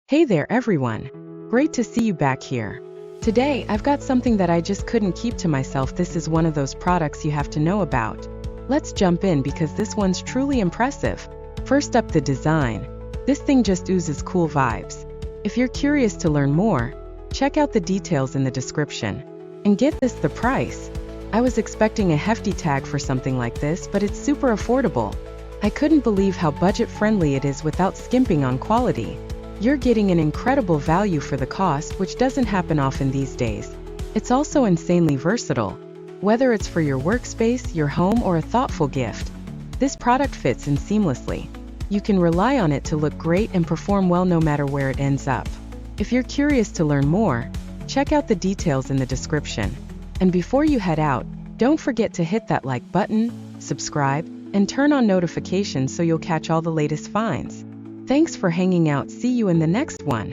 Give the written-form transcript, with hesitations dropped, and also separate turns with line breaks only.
Hey there everyone! Great to see you back here. Today, I've got something that I just couldn't keep to myself. This is one of those products you have to know about. Let's jump in because this one's truly impressive. First up, the design. This thing just oozes cool vibes. If you're curious to learn more, check out the details in the description. And get this, the price. I was expecting a hefty tag for something like this, but it's super affordable. I couldn't believe how budget-friendly it is without skimping on quality. You're getting an incredible value for the cost, which doesn't happen often these days. It's also insanely versatile. Whether it's for your workspace, your home, or a thoughtful gift, this product fits in seamlessly. You can rely on it to look great and perform well no matter where it ends up. If you're curious to learn more, check out the details in the description. And before you head out, don't forget to hit that like button, subscribe, and turn on notifications so you'll catch all the latest finds. Thanks for hanging out. See you in the next one.